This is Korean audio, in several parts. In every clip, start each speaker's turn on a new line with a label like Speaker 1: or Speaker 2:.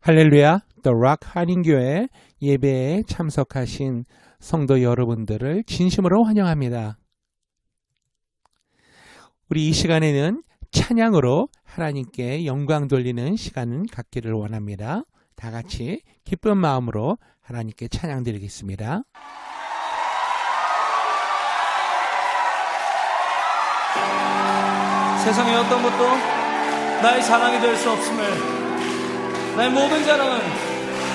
Speaker 1: 할렐루야, The Rock 한인교회 예배에 참석하신 성도 여러분들을 진심으로 환영합니다. 우리 이 시간에는 찬양으로 하나님께 영광 돌리는 시간을 갖기를 원합니다. 다 같이 기쁜 마음으로 하나님께 찬양 드리겠습니다.
Speaker 2: 세상의 어떤 것도 나의 자랑이 될 수 없음을, 나의 모든 자랑은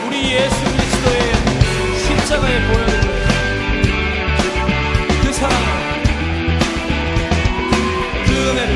Speaker 2: 우리 예수 그리스도의 십자가에 보여드려요. 그 사랑을, 그 은혜를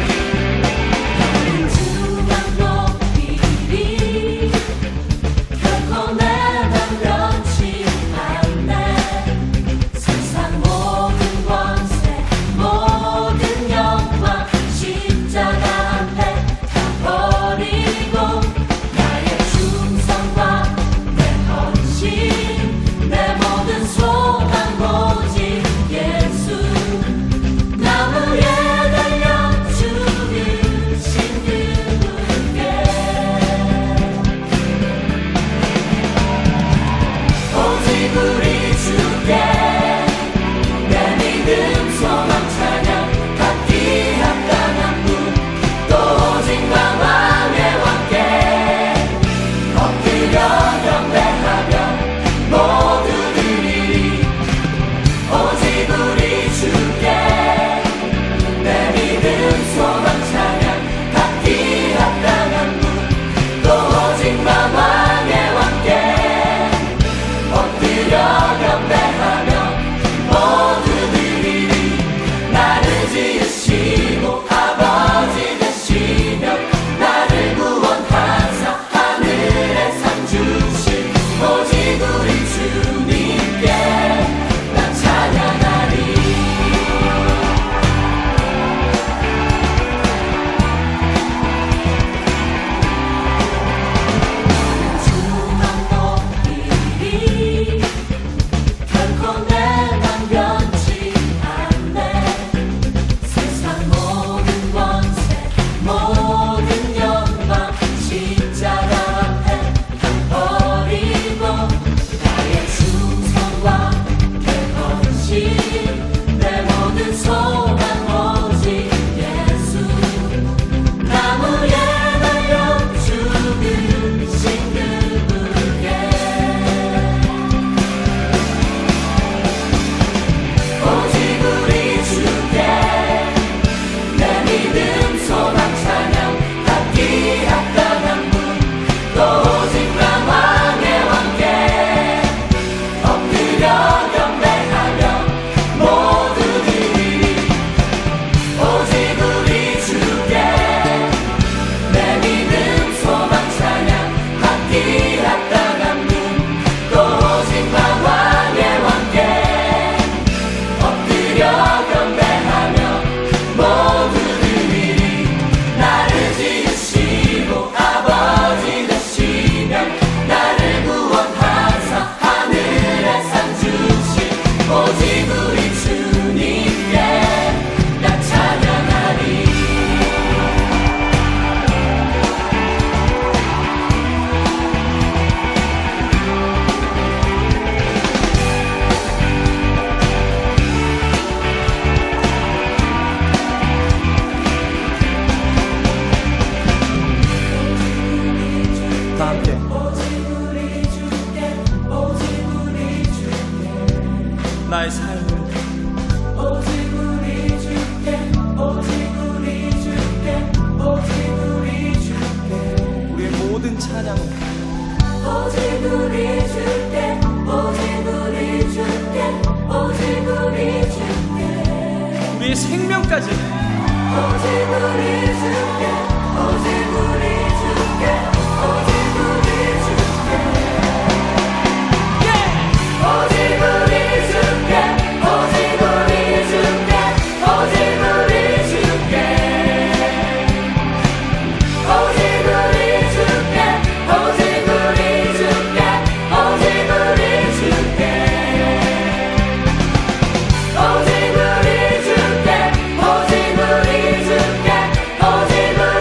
Speaker 2: 나의 삶을 오직 우리 주께, 오직 우리 주께, 오직 우리 주께, 우리의 모든 찬양을 오직 우리 주께, 오직 우리 주께, 오직 우리 주께, 우리의 생명까지 오직 우리 주께, 오직 우리 주께, 오직 우리 주께, 오직 우리 주께, 오직 우리 주께, 오직 우리 주께, 오직 우리 주께, 오직 우리 주께, 오직 우리 주께, 오직 우리 주께, 오직 우리 주께, 오직 우리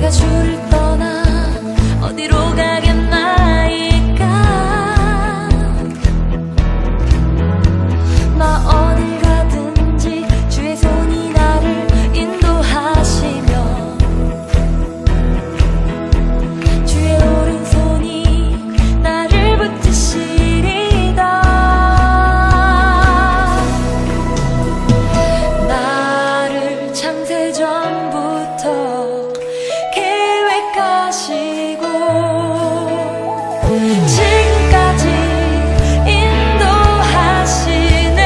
Speaker 3: 내가 주를 떠나 어디로 가겠나이까. 나 어딜 가든지 주의 손이 나를 인도하시며 주의 오른손이 나를 붙드시리다. 나를 창세전부터 계획하시고 지금까지 인도하시네.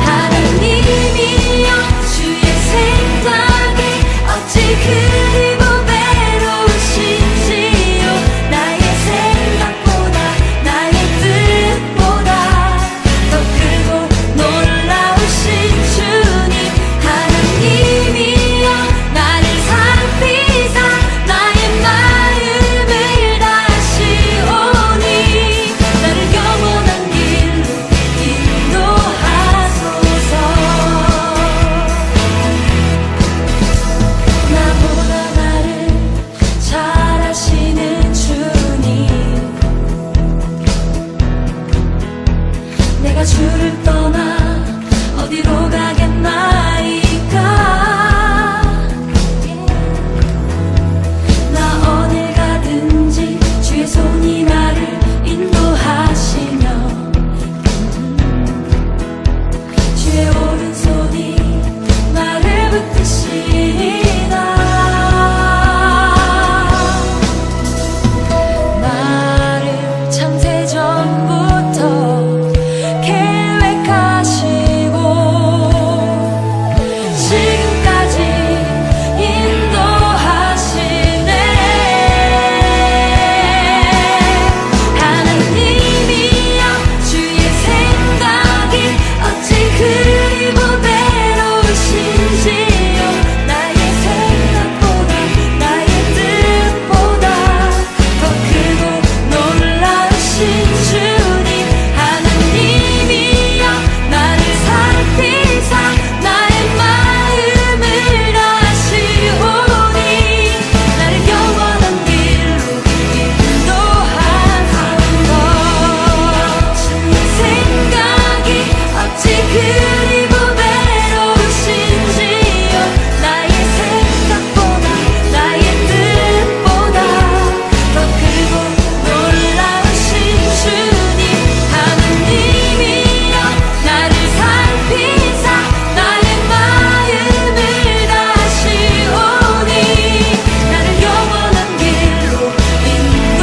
Speaker 3: 하나님이여 주의 생각이 어찌 그리 보배로우신지요. 나의 생각보다 나의 뜻보다 더 크고 놀라우신 주님. 하나님이여 나를 살피사 나의 마음을 다시오니 나를 영원한 길로 인도하소서. 나보다 나를 잘 아시는 주님, 내가 주를 떠나 어디로 가겠나이까. 나 어딜 가든지 주의 손이 나를 인도하시며 주의 오른손이 나를 붙드시리다. 나를 창세전부터 계획하시고 지금까지 인도하시네. 하나님이여 주의 생각이 어찌 그리 보배로우신지요. 나의 생각보다 나의 뜻보다 더 크고 놀라우신 주님. 하나님이여 나를 살피사 나의 마음을 다시오니 나를 영원한 길로 인도하소서. 주의 생각이 어찌 그리 보배로우신지요. 나의 생각보다 나의 뜻보다 더 크고 놀라우신 주님. 하나님이여 나를 살피사 나의 마음을 다시오니 나를 영원한 길로 인도하소서.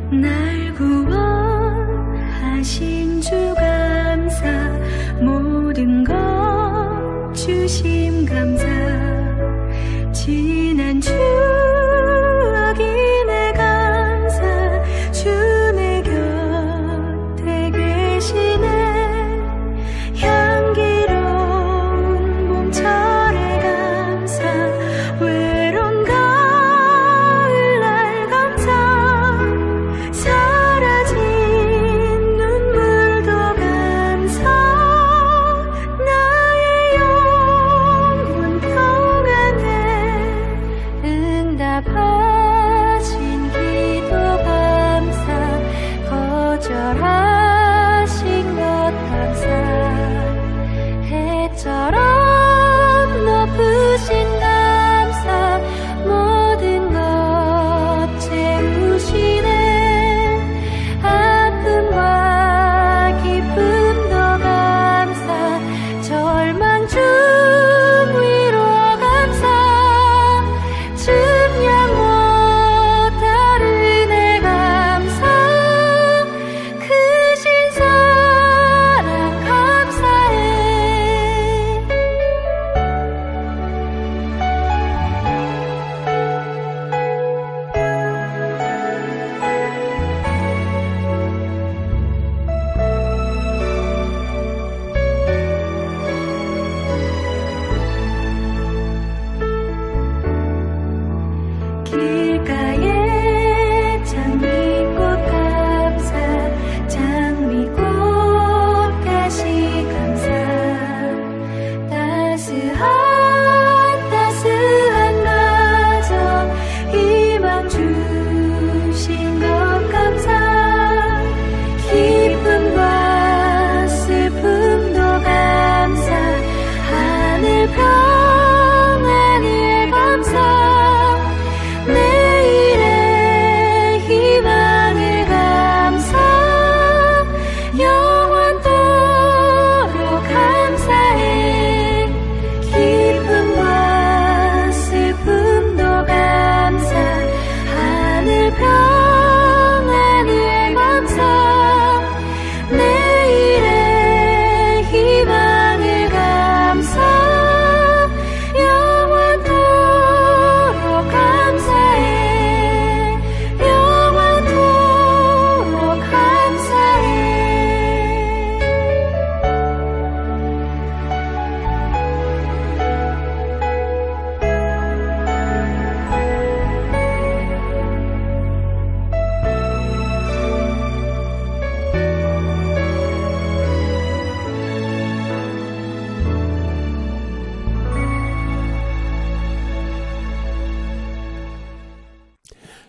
Speaker 3: 날 구원하신 주 감사, 모든 것 주심 감사. 지난 추억이네 감사, 주 내 곁에 계시네. 향기로운 봄철에 감사, 외로운 가을날 감사. 사라진 눈물도 감사. 나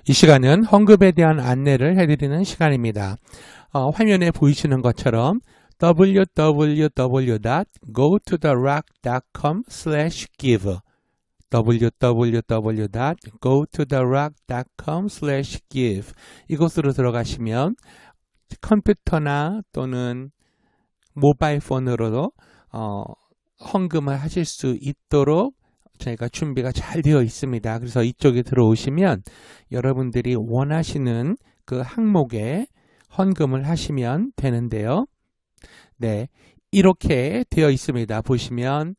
Speaker 1: 이 시간은 헌금에 대한 안내를 해드리는 시간입니다. 화면에 보이시는 것처럼 www.gototherock.com/give www.gototherock.com/give 이곳으로 들어가시면 컴퓨터나 또는 모바일 폰으로도 헌금을 하실 수 있도록 저희가 준비가 잘 되어 있습니다. 그래서 이쪽에 들어오시면 여러분들이 원하시는 그 항목에 헌금을 하시면 되는데요. 네, 이렇게 되어 있습니다. 보시면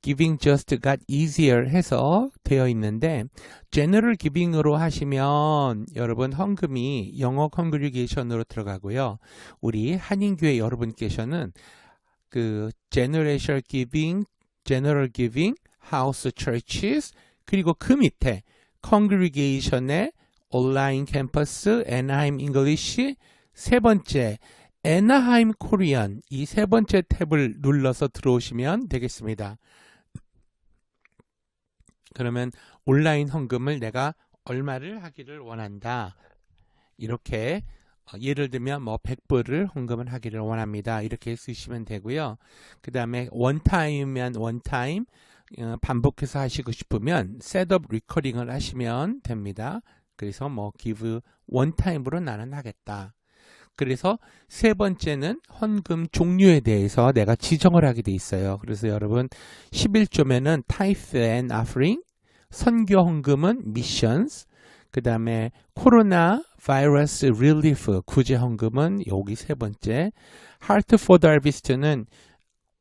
Speaker 1: Giving just got easier 해서 되어 있는데 General Giving으로 하시면 여러분 헌금이 영어 컨그리게이션으로 들어가고요. 우리 한인교회 여러분께서는 그 General Giving, House Churches 그리고 그 밑에 Congregation의 온라인 캠퍼스, Anaheim English 세 번째 Anaheim Korean 이 세 번째 탭을 눌러서 들어오시면 되겠습니다. 그러면 온라인 헌금을 내가 얼마를 하기를 원한다. 이렇게 예를 들면 뭐 100불을 헌금을 하기를 원합니다. 이렇게 쓰시면 되고요. 그 다음에 원타임이면 원타임 반복해서 하시고 싶으면 셋업 리커링을 하시면 됩니다. 그래서 뭐 give 원타임으로 나는 하겠다. 그래서 세 번째는 헌금 종류에 대해서 내가 지정을 하게 돼 있어요. 그래서 여러분 11조면은 tithe and offering, 선교 헌금은 missions, 그 다음에 코로나 바이러스 릴리프 구제 헌금은 여기 세 번째, Heart for the Harvest는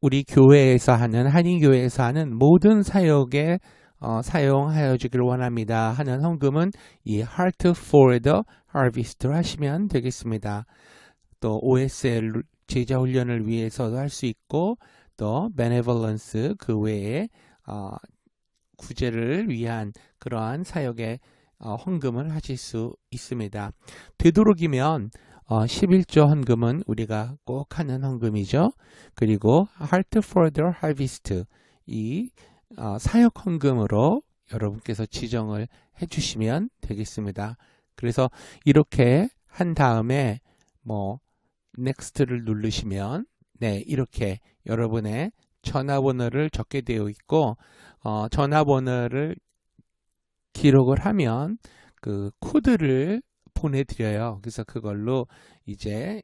Speaker 1: 우리 교회에서 하는 한인교회에서 하는 모든 사역에 사용하여 주기를 원합니다 하는 헌금은 이 Heart for the Harvest로 하시면 되겠습니다. 또 OSL 제자 훈련을 위해서도 할 수 있고 또 Benevolence 그 외에 구제를 위한 그러한 사역에 헌금을 하실 수 있습니다. 되도록이면 11조 헌금은 우리가 꼭 하는 헌금이죠. 그리고 Heart for the Harvest 이 사역 헌금으로 여러분께서 지정을 해주시면 되겠습니다. 그래서 이렇게 한 다음에 뭐 Next를 누르시면 네 이렇게 여러분의 전화번호를 적게 되어 있고 전화번호를 기록을 하면 그 코드를 보내드려요. 그래서 그걸로 이제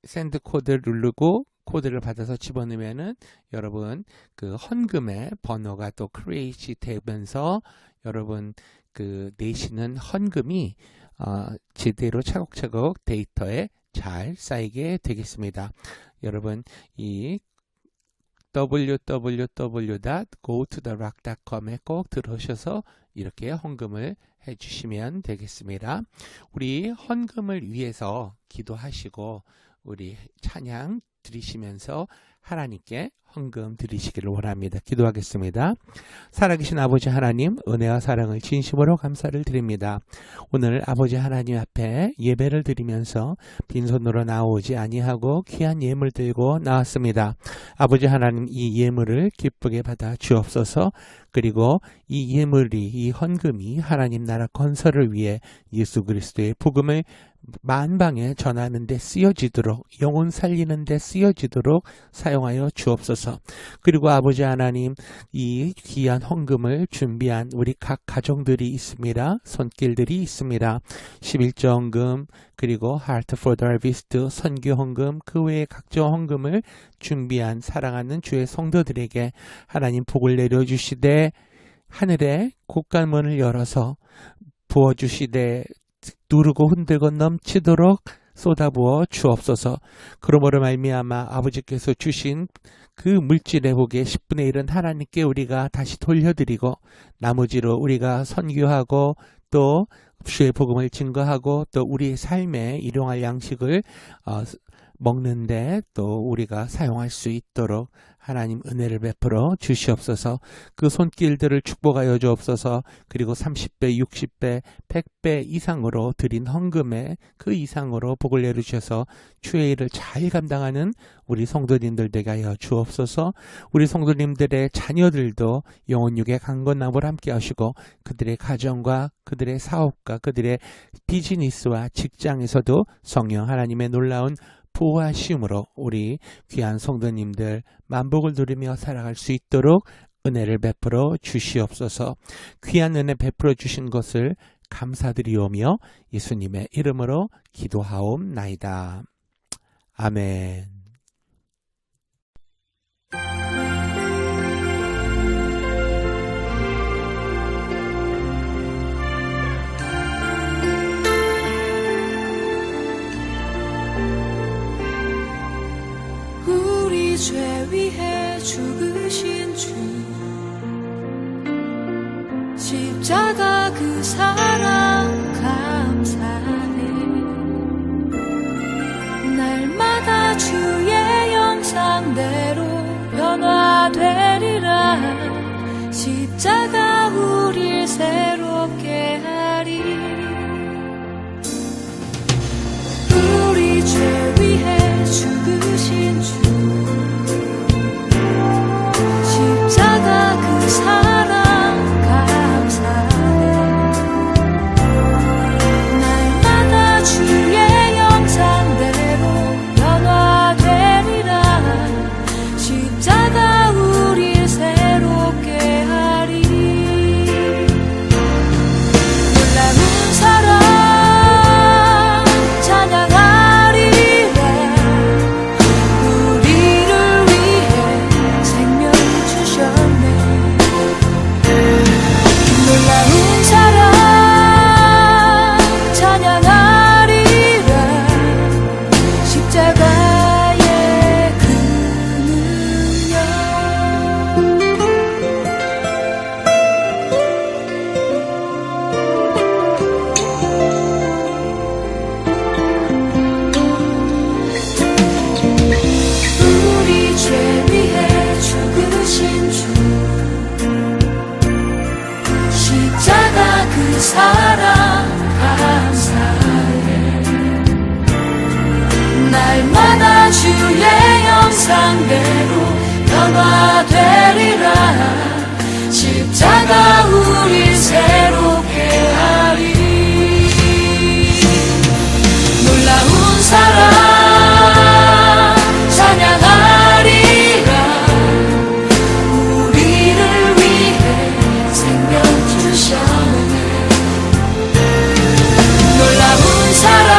Speaker 1: 샌드 코드를 누르고 코드를 받아서 집어넣으면은 여러분 그 헌금의 번호가 또 크리에이트 되면서 여러분 그 내시는 헌금이 제대로 차곡차곡 데이터에 잘 쌓이게 되겠습니다. 여러분 이 www.gototherock.com에 꼭 들어오셔서 이렇게 헌금을 해주시면 되겠습니다. 우리 헌금을 위해서 기도하시고 우리 찬양 드리시면서 하나님께 헌금 드리시기를 원합니다. 기도하겠습니다. 살아계신 아버지 하나님, 은혜와 사랑을 진심으로 감사를 드립니다. 오늘 아버지 하나님 앞에 예배를 드리면서 빈손으로 나오지 아니하고 귀한 예물 들고 나왔습니다. 아버지 하나님, 이 예물을 기쁘게 받아 주옵소서. 그리고 이 예물이, 이 헌금이 하나님 나라 건설을 위해 예수 그리스도의 복음을 만방에 전하는 데 쓰여지도록, 영혼 살리는 데 쓰여지도록 사용하여 주옵소서. 그리고 아버지 하나님, 이 귀한 헌금을 준비한 우리 각 가정들이 있습니다. 손길들이 있습니다. 11조 헌금, 그리고 Heart for the Harvest, 선교 헌금, 그 외의 각종 헌금을 준비한 사랑하는 주의 성도들에게 하나님 복을 내려주시되 하늘에 곳간문을 열어서 부어주시되 누르고 흔들고 넘치도록 쏟아부어 주옵소서. 그러므로 말미암아 아버지께서 주신 그 물질의 복의 10분의 1은 하나님께 우리가 다시 돌려드리고 나머지로 우리가 선교하고 또 주의 복음을 증거하고 또 우리의 삶에 일용할 양식을 먹는데 또 우리가 사용할 수 있도록 하나님 은혜를 베풀어 주시옵소서. 그 손길들을 축복하여 주옵소서. 그리고 30배, 60배, 100배 이상으로 드린 헌금에 그 이상으로 복을 내려주셔서 주의 일을 잘 감당하는 우리 성도님들 되게 하여 주옵소서. 우리 성도님들의 자녀들도 영혼육의 강건나무를 함께 하시고 그들의 가정과 그들의 사업과 그들의 비즈니스와 직장에서도 성령 하나님의 놀라운 보호하심으로 우리 귀한 성도님들 만복을 누리며 살아갈 수 있도록 은혜를 베풀어 주시옵소서. 귀한 은혜 베풀어 주신 것을 감사드리오며 예수님의 이름으로 기도하옵나이다. 아멘.
Speaker 3: 우리 죄 위해 죽으신 주 십자가 그 사랑 감사해. 날마다 주의 형상대로 변화되리라. 십자가 우릴 새롭게 하리. 우리 죄 위해 죽으신 주 십자가 그 사랑 감사해. 날마다 주의 형상대로 변화되리라. 십자가 우릴 새롭게 하리. 놀라운 사랑 찬양하리라. 우리를 위해 생명 주셨네. 놀라운 사랑 찬양하리라. 십자가의 그 능력. 우리 죄 위해 죽으신 주 십자가 그 사랑 감사해. 날마다 주의 형상대로 변화되리라. 십자가 우릴 새롭게 하리. 놀라운 사랑 찬양하리라. 우리를 위해 생명 주셨네. 놀라운 사랑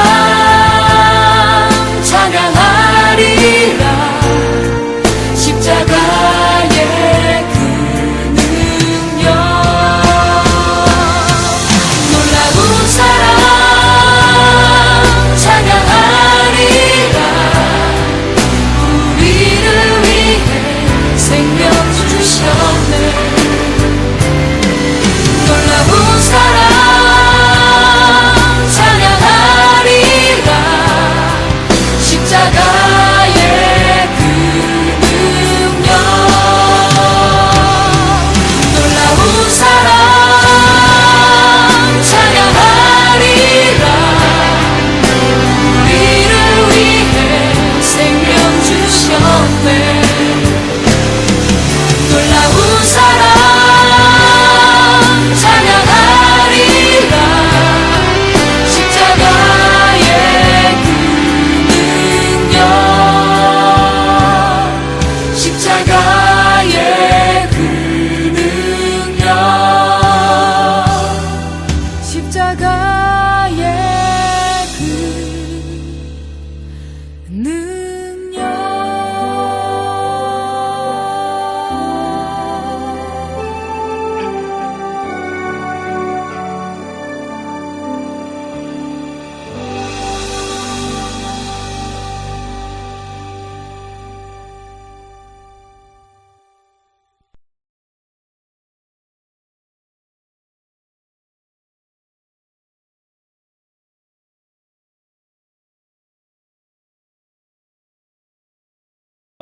Speaker 3: 찬양하리라. 십자가의 그 능력.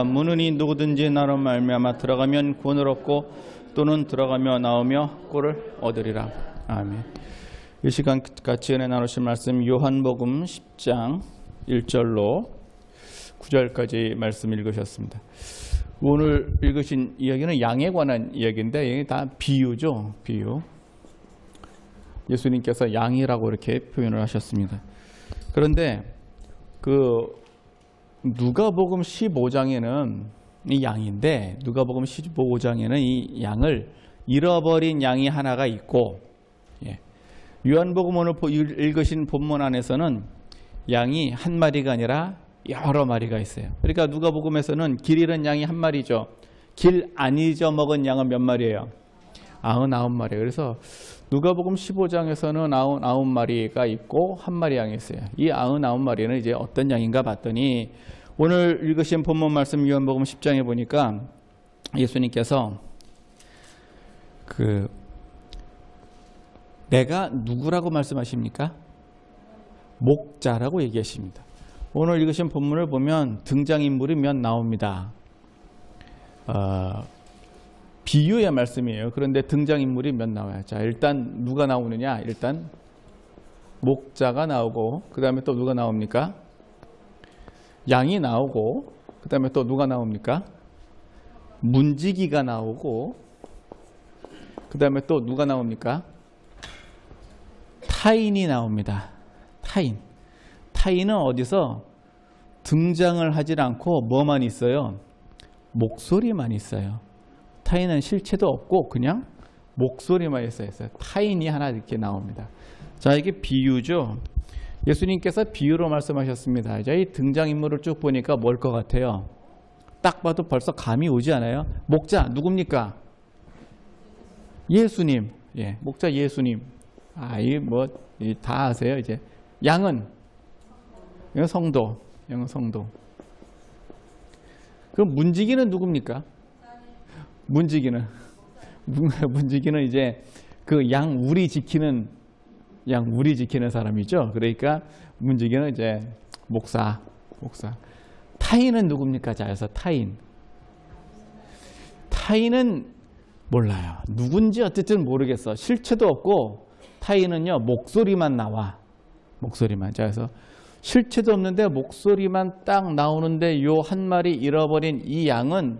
Speaker 4: 문은이 누구든지 나로 말미암아 들어가면 구원을 얻고 또는 들어가며 나오며 꼴을 얻으리라. 아멘. 이 시간 같이 은혜 나누실 말씀 요한복음 10장 1절로 9절까지 말씀 읽으셨습니다. 오늘 읽으신 이야기는 양에 관한 이야기인데 이게 다 비유죠. 비유. 예수님께서 양이라고 이렇게 표현을 하셨습니다. 그런데 누가복음 15장에는 이 양인데 누가복음 15장에는 이 양을 잃어버린 양이 하나가 있고, 요한복음 오늘 읽으신 본문 안에서는 양이 한 마리가 아니라 여러 마리가 있어요. 그러니까 누가복음에서는 길 잃은 양이 한 마리죠. 길 안 잊어먹은 양은 몇 마리예요? 99마리. 그래서 누가복음 15장에서는 99마리가 있고 한 마리 양이 있어요. 이 99마리는 이제 어떤 양인가 봤더니 오늘 읽으신 본문 말씀 요한복음 10장에 보니까 예수님께서 내가 누구라고 말씀하십니까? 목자라고 얘기하십니다. 오늘 읽으신 본문을 보면 등장인물이 몇 나옵니다. 비유의 말씀이에요. 그런데 등장인물이 몇 나와요. 자, 일단 누가 나오느냐? 일단 목자가 나오고 그 다음에 또 누가 나옵니까? 양이 나오고 그 다음에 또 누가 나옵니까? 문지기가 나오고 그 다음에 또 누가 나옵니까? 타인이 나옵니다. 타인은 어디서 등장을 하질 않고 뭐만 있어요? 목소리만 있어요. 타인은 실체도 없고 그냥 목소리만 있어요. 타인이 하나 이렇게 나옵니다. 자, 이게 비유죠. 예수님께서 비유로 말씀하셨습니다. 자, 이 등장인물을 쭉 보니까 뭘 것 같아요? 딱 봐도 벌써 감이 오지 않아요? 목자 누굽니까? 예수님. 목자 예수님. 다 아세요 이제. 양은 성도. 그럼 문지기는 누굽니까? 문지기는 이제 그 양 우리 지키는 사람이죠. 그러니까 문지기는 이제 목사. 타인은 누굽니까? 자, 그래서 타인은 몰라요. 누군지 어쨌든 모르겠어. 실체도 없고 타인은요 목소리만 나와. 자, 그래서 실체도 없는데 목소리만 딱 나오는데 요 한 마리 잃어버린 이 양은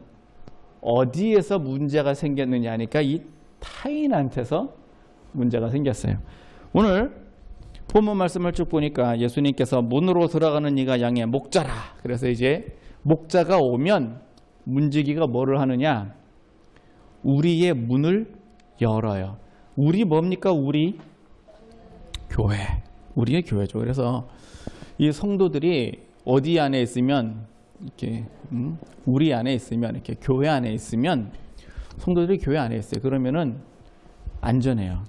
Speaker 4: 어디에서 문제가 생겼느냐 하니까 이 타인한테서 문제가 생겼어요. 오늘 본문 말씀을 쭉 보니까 예수님께서 문으로 들어가는 이가 양의 목자라. 그래서 이제 목자가 오면 문지기가 뭐를 하느냐? 우리의 문을 열어요. 우리 뭡니까? 우리 교회. 우리의 교회죠. 그래서 이 성도들이 어디 안에 있으면 이렇게 우리 안에 있으면 이렇게 교회 안에 있으면 성도들이 교회 안에 있어요. 그러면은 안전해요.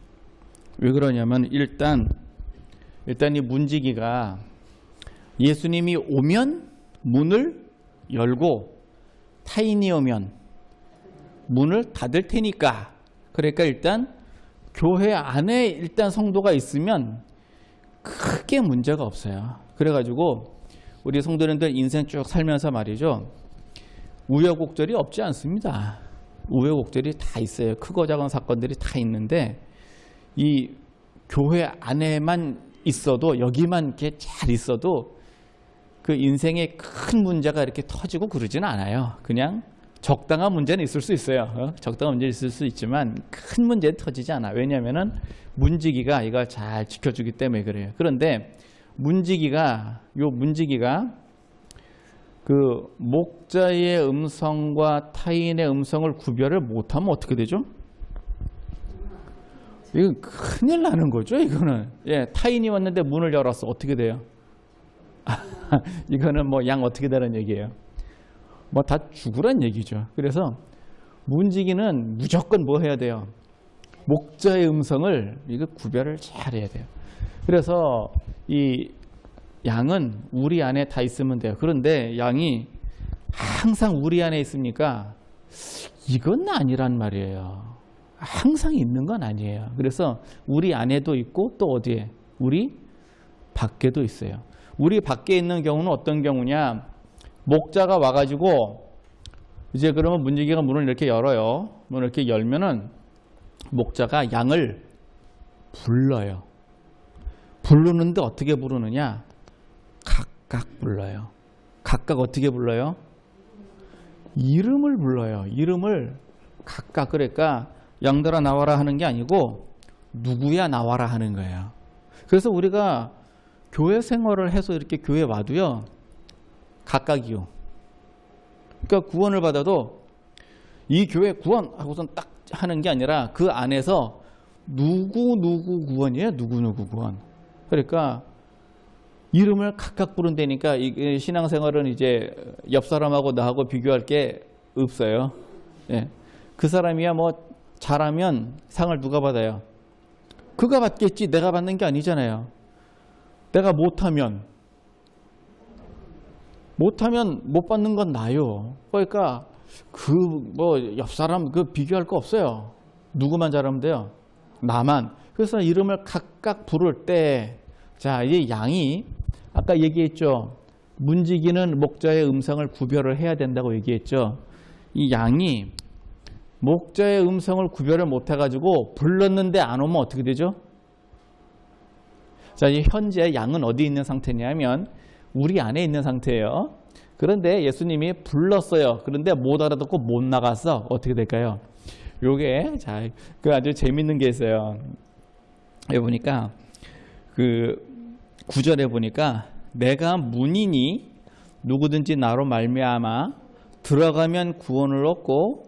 Speaker 4: 왜 그러냐면 일단 이 문지기가 예수님이 오면 문을 열고 타인이 오면 문을 닫을 테니까. 그러니까 일단 교회 안에 일단 성도가 있으면 크게 문제가 없어요. 그래가지고 우리 성도님들 인생 쭉 살면서 말이죠. 우여곡절이 없지 않습니다. 우여곡절이 다 있어요. 크고 작은 사건들이 다 있는데 이 교회 안에만 있어도 여기만 이렇게 잘 있어도 그 인생에 큰 문제가 이렇게 터지고 그러지는 않아요. 그냥 적당한 문제는 있을 수 있어요. 적당한 문제는 있을 수 있지만 큰 문제는 터지지 않아. 왜냐하면은 문지기가 이걸 잘 지켜주기 때문에 그래요. 그런데 문지기가 그 목자의 음성과 타인의 음성을 구별을 못하면 어떻게 되죠? 이건 큰일 나는 거죠. 이거는 타인이 왔는데 문을 열었어. 어떻게 돼요? 이거는 뭐 양 어떻게 되는 얘기예요? 뭐 다 죽으란 얘기죠. 그래서 문지기는 무조건 뭐 해야 돼요? 목자의 음성을 이거 구별을 잘 해야 돼요. 그래서 이 양은 우리 안에 다 있으면 돼요. 그런데 양이 항상 우리 안에 있습니까? 이건 아니란 말이에요. 항상 있는 건 아니에요. 그래서 우리 안에도 있고 또 어디에? 우리 밖에도 있어요. 우리 밖에 있는 경우는 어떤 경우냐? 목자가 와가지고 이제 그러면 문지기가 문을 이렇게 열어요. 문을 이렇게 열면은 목자가 양을 불러요. 부르는데 어떻게 부르느냐? 각각 불러요. 각각 어떻게 불러요? 이름을 불러요. 이름을 각각. 그러니까 양들아 나와라 하는 게 아니고 누구야 나와라 하는 거예요. 그래서 우리가 교회 생활을 해서 이렇게 교회 와도요. 각각이요. 그러니까 구원을 받아도 이 교회 구원하고선 딱 하는 게 아니라 그 안에서 누구 구원이에요. 누구 구원. 그러니까 이름을 각각 부른다니까 이 신앙생활은 이제 옆 사람하고 나하고 비교할 게 없어요. 예. 그 사람이야 뭐 잘하면 상을 누가 받아요? 그가 받겠지 내가 받는 게 아니잖아요. 내가 못하면 못 받는 건 나요. 그러니까 그 뭐 옆 사람 그 비교할 거 없어요. 누구만 잘하면 돼요. 나만. 그래서 이름을 각각 부를 때, 자, 이 양이 아까 얘기했죠. 문지기는 목자의 음성을 구별을 해야 된다고 얘기했죠. 이 양이 목자의 음성을 구별을 못 해가지고 불렀는데 안 오면 어떻게 되죠? 자, 이 현재 양은 어디 있는 상태냐면 우리 안에 있는 상태예요. 그런데 예수님이 불렀어요. 그런데 못 알아듣고 못 나갔어. 어떻게 될까요? 요게 자, 그 아주 재밌는 게 있어요. 여기 보니까 그 9절에 보니까 내가 문이니 누구든지 나로 말미암아 들어가면 구원을 얻고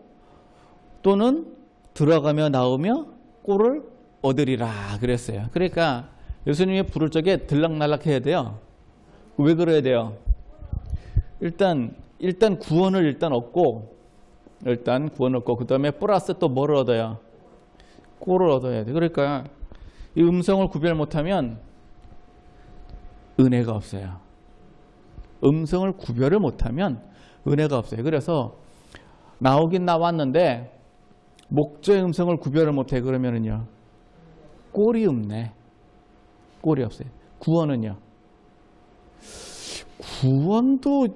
Speaker 4: 또는 들어가며 나오며 꼴을 얻으리라 그랬어요. 그러니까 예수님이 부를 적에 들락날락 해야 돼요. 왜 그래야 돼요? 일단 구원을 일단 얻고 그 다음에 플러스 또 뭐를 얻어요? 꼴을 얻어야 돼. 그러니까 이 음성을 구별 못하면 은혜가 없어요. 음성을 구별을 못하면 은혜가 없어요. 그래서 나오긴 나왔는데 목자의 음성을 구별을 못해 그러면은요 꼴이 없네. 꼴이 없어요. 구원은요. 구원도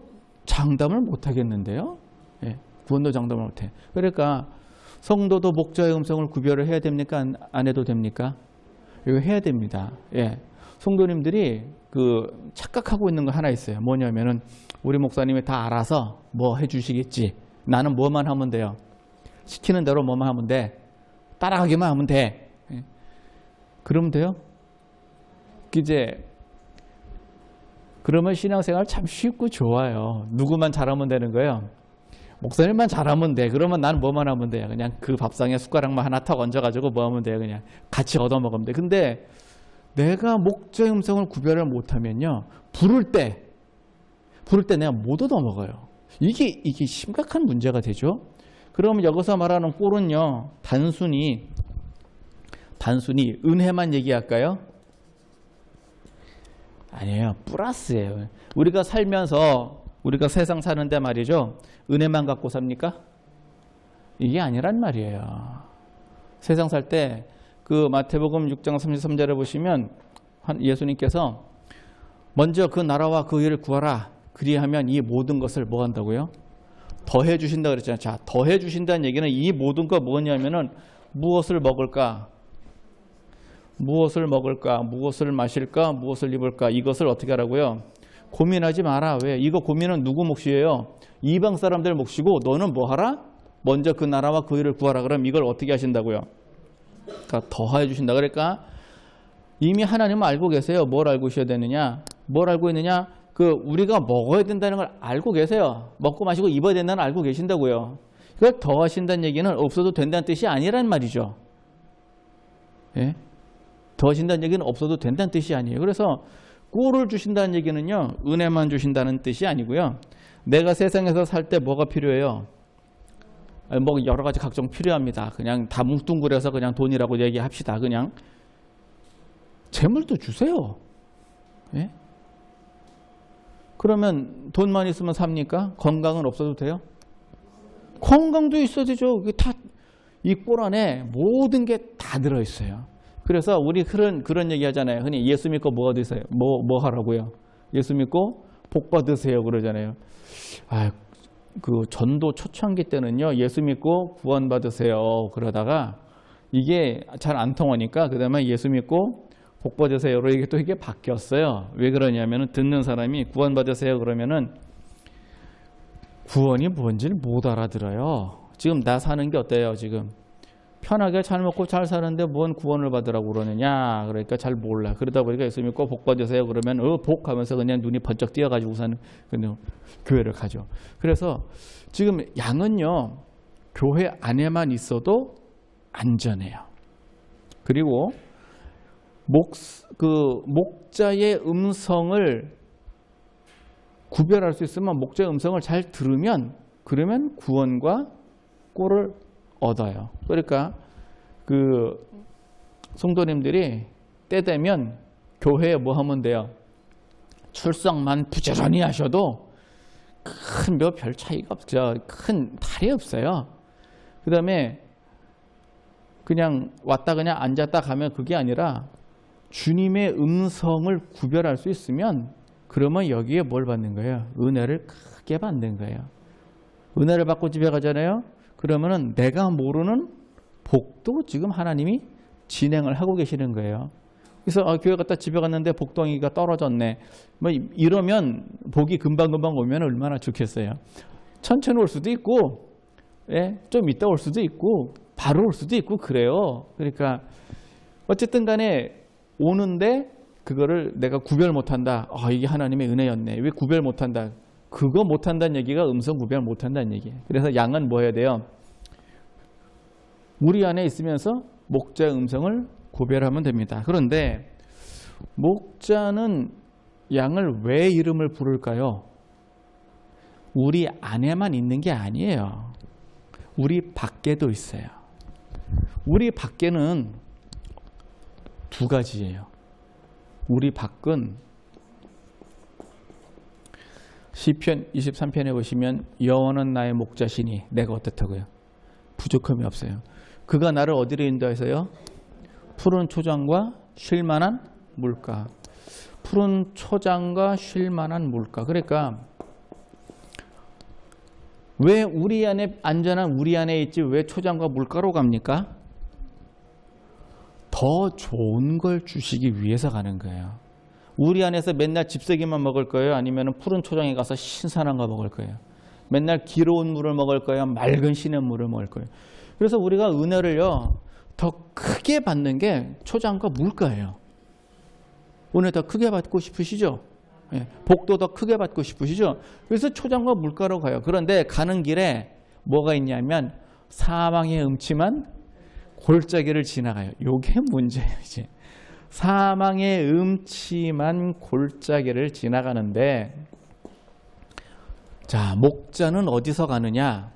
Speaker 4: 장담을 못하겠는데요. 예, 구원도 장담을 못해. 그러니까 성도도 목자의 음성을 구별을 해야 됩니까? 안 해도 됩니까? 이거 해야 됩니다. 예, 성도님들이 그 착각하고 있는 거 하나 있어요. 뭐냐면은 우리 목사님이 다 알아서 뭐 해주시겠지. 나는 뭐만 하면 돼요. 시키는 대로 뭐만 하면 돼. 따라가기만 하면 돼. 예. 그러면 돼요? 이제 그러면 신앙생활 참 쉽고 좋아요. 누구만 잘하면 되는 거예요. 목사님만 잘하면 돼. 그러면 나는 뭐만 하면 돼요. 그냥 그 밥상에 숟가락만 하나 탁 얹어가지고 뭐 하면 돼요. 그냥 같이 얻어먹으면 돼. 근데 내가 목자의 음성을 구별을 못하면요. 부를 때 내가 못 얻어먹어요. 이게 심각한 문제가 되죠. 그러면 여기서 말하는 꼴은요. 단순히 은혜만 얘기할까요? 아니에요. 플러스예요. 우리가 살면서 우리가 세상 사는데 말이죠. 은혜만 갖고 삽니까? 이게 아니란 말이에요. 세상 살 때 그 마태복음 6장 33절에 보시면 예수님께서 먼저 그 나라와 그 의를 구하라. 그리하면 이 모든 것을 뭐 한다고요? 더해 주신다 그랬잖아요. 자, 더해 주신다는 얘기는 이 모든 거 뭐냐면은 무엇을 먹을까? 무엇을 마실까? 무엇을 입을까? 이것을 어떻게 하라고요? 고민하지 마라. 왜? 이거 고민은 누구 몫이에요? 이방 사람들 몫이고 너는 뭐 하라? 먼저 그 나라와 그 의를 구하라. 그럼 이걸 어떻게 하신다고요? 그러니까 더해 주신다. 그러니까 이미 하나님은 알고 계세요. 뭘 알고 있어야 되느냐? 뭘 알고 있느냐? 그 우리가 먹어야 된다는 걸 알고 계세요. 먹고 마시고 입어야 된다는 걸 알고 계신다고요. 그걸 더하신다는 얘기는 없어도 된다는 뜻이 아니란 말이죠. 예? 더하신다는 얘기는 없어도 된다는 뜻이 아니에요. 그래서 꼴을 주신다는 얘기는요. 은혜만 주신다는 뜻이 아니고요. 내가 세상에서 살 때 뭐가 필요해요? 뭐 여러 가지 각종 필요합니다. 그냥 다 뭉뚱그려서 그냥 돈이라고 얘기합시다. 그냥 재물도 주세요. 예? 그러면 돈만 있으면 삽니까? 건강은 없어도 돼요? 건강도 있어야 되죠. 이 꼴 안에 모든 게 다 들어있어요. 그래서 우리 그런 얘기 하잖아요. 흔히 예수 믿고 뭐 얻으세요? 뭐 하라고요? 예수 믿고 복 받으세요. 그러잖아요. 그 전도 초창기 때는요, 예수 믿고 구원받으세요. 그러다가 이게 잘 안 통하니까 그 다음에 예수 믿고 복 받으세요로 이게 또 이게 바뀌었어요. 왜 그러냐면은 듣는 사람이 구원받으세요 그러면은 구원이 뭔지를 못 알아들어요. 지금 나 사는 게 어때요? 지금 편하게 잘 먹고 잘 사는데 뭔 구원을 받으라고 그러느냐? 그러니까 잘 몰라. 그러다 보니까 예수 믿고 복 받으세요 그러면 복 하면서 그냥 눈이 번쩍 띄어가지고서는 그냥 교회를 가죠. 그래서 지금 양은요, 교회 안에만 있어도 안전해요. 그리고 목자의 음성을 구별할 수 있으면 목자의 음성을 잘 들으면 그러면 구원과 꼴을 얻어요. 그러니까 그 성도님들이 때 되면 교회에 뭐 하면 돼요? 출석만 부지런히 하셔도 큰 별 차이가 없죠. 큰 탈이 없어요. 그 다음에 그냥 왔다 그냥 앉았다 가면 그게 아니라 주님의 음성을 구별할 수 있으면 그러면 여기에 뭘 받는 거예요? 은혜를 크게 받는 거예요. 은혜를 받고 집에 가잖아요. 그러면은 내가 모르는 복도 지금 하나님이 진행을 하고 계시는 거예요. 그래서 교회 갔다 집에 갔는데 복덩이가 떨어졌네. 뭐 이러면 복이 금방금방 오면 얼마나 좋겠어요. 천천히 올 수도 있고, 예, 좀 이따 올 수도 있고, 바로 올 수도 있고 그래요. 그러니까 어쨌든 간에 오는데 그거를 내가 구별 못한다. 이게 하나님의 은혜였네. 왜 구별 못한다? 그거 못한다는 얘기가 음성 구별 못한다는 얘기예요. 그래서 양은 뭐 해야 돼요? 우리 안에 있으면서 목자의 음성을 구별하면 됩니다. 그런데 목자는 양을 왜 이름을 부를까요? 우리 안에만 있는 게 아니에요. 우리 밖에도 있어요. 우리 밖에는 두 가지예요. 우리 밖은 시편 23편에 보시면 여호와는 나의 목자시니 내가 어떻다고요? 부족함이 없어요. 그가 나를 어디로 인도해서요? 푸른 초장과 쉴만한 물가. 푸른 초장과 쉴만한 물가. 그러니까 왜 우리 안에 안전한 우리 안에 있지 왜 초장과 물가로 갑니까? 더 좋은 걸 주시기 위해서 가는 거예요. 우리 안에서 맨날 집세기만 먹을 거예요? 아니면 푸른 초장에 가서 신선한 거 먹을 거예요? 맨날 기로운 물을 먹을 거예요? 맑은 시냇물을 먹을 거예요? 그래서 우리가 은혜를요, 더 크게 받는 게 초장과 물가예요. 은혜 더 크게 받고 싶으시죠? 예, 복도 더 크게 받고 싶으시죠? 그래서 초장과 물가로 가요. 그런데 가는 길에 뭐가 있냐면 사망의 음침한 골짜기를 지나가요. 요게 문제예요, 이제. 사망의 음침한 골짜기를 지나가는데, 자, 목자는 어디서 가느냐?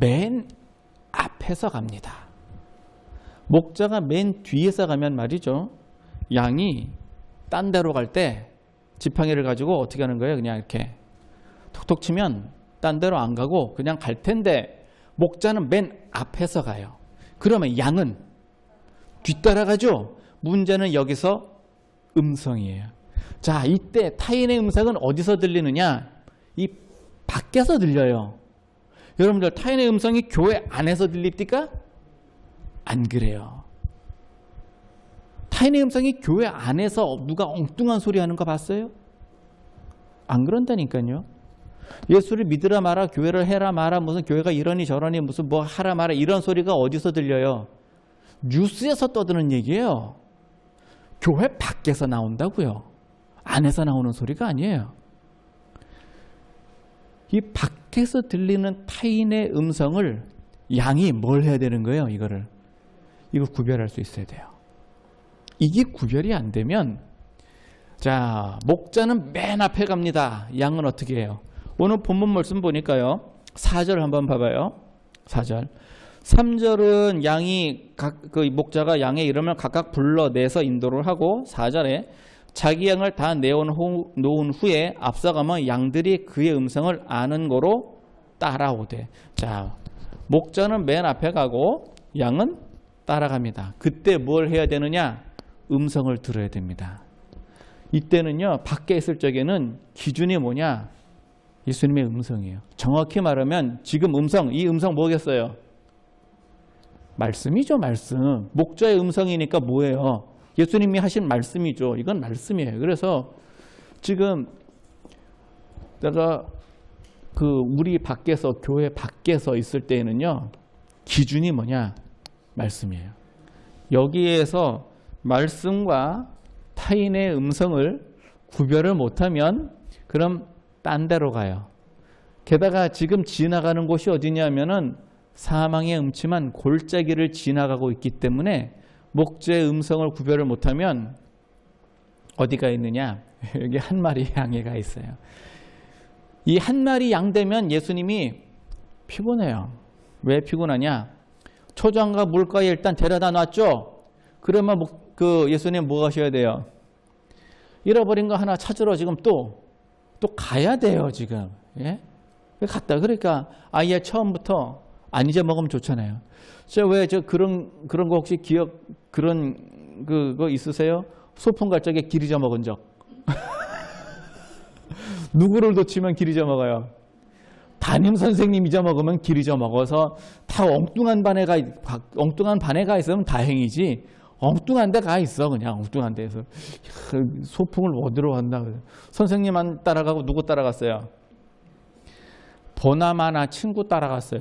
Speaker 4: 맨 앞에서 갑니다. 목자가 맨 뒤에서 가면 말이죠. 양이 딴 데로 갈 때 지팡이를 가지고 어떻게 하는 거예요? 그냥 이렇게 톡톡 치면 딴 데로 안 가고 그냥 갈 텐데, 목자는 맨 앞에서 가요. 그러면 양은 뒤따라가죠. 문제는 여기서 음성이에요. 자, 이때 타인의 음성은 어디서 들리느냐? 이 밖에서 들려요. 여러분들 타인의 음성이 교회 안에서 들립니까? 안 그래요. 타인의 음성이 교회 안에서 누가 엉뚱한 소리 하는 거 봤어요? 안 그런다니까요. 예수를 믿으라 마라, 교회를 해라 마라, 무슨 교회가 이러니 저러니 무슨 뭐 하라 마라, 이런 소리가 어디서 들려요? 뉴스에서 떠드는 얘기예요. 교회 밖에서 나온다고요. 안에서 나오는 소리가 아니에요. 이 밖에서 들리는 타인의 음성을 양이 뭘 해야 되는 거예요? 이거 구별할 수 있어야 돼요. 이게 구별이 안 되면, 자, 목자는 맨 앞에 갑니다. 양은 어떻게 해요? 오늘 본문 말씀 보니까요, 4절 한번 봐봐요. 4절. 3절은 양이 그 목자가 양의 이름을 각각 불러내서 인도를 하고, 4절에 자기 양을 다 놓은 후에 앞서가면 양들이 그의 음성을 아는 거로 따라오되. 자, 목자는 맨 앞에 가고 양은 따라갑니다. 그때 뭘 해야 되느냐? 음성을 들어야 됩니다. 이때는요, 밖에 있을 적에는 기준이 뭐냐? 예수님의 음성이에요. 정확히 말하면 지금 이 음성 뭐겠어요? 말씀이죠, 말씀. 목자의 음성이니까 뭐예요? 예수님이 하신 말씀이죠. 이건 말씀이에요. 그래서 지금 내가 우리 밖에서, 교회 밖에서 있을 때에는요, 기준이 뭐냐? 말씀이에요. 여기에서 말씀과 타인의 음성을 구별을 못하면 그럼 딴 데로 가요. 게다가 지금 지나가는 곳이 어디냐면은 사망의 음침한 골짜기를 지나가고 있기 때문에 목자의 음성을 구별을 못하면 어디가 있느냐? 여기 한 마리 양이가 있어요. 이 한 마리 양 되면 예수님이 피곤해요. 왜 피곤하냐? 초장과 물가에 일단 데려다 놨죠? 그러면 예수님 뭐 하셔야 돼요? 잃어버린 거 하나 찾으러 지금 또 가야 돼요, 지금. 예? 갔다. 그러니까 아예 처음부터 안 잊어먹으면 좋잖아요. 그런 거 혹시 그런 거 있으세요? 소풍 갈 적에 길 잊어먹은 적. 누구를 놓치면 길 잊어먹어요? 담임 선생님 잊어먹으면 길 잊어먹어서 다 엉뚱한 반에 가 있으면 다행이지. 엉뚱한 데 가 있어, 그냥 엉뚱한 데에서. 소풍을 어디로 간다. 선생님만 따라가고 누구 따라갔어요? 보나마나 친구 따라갔어요.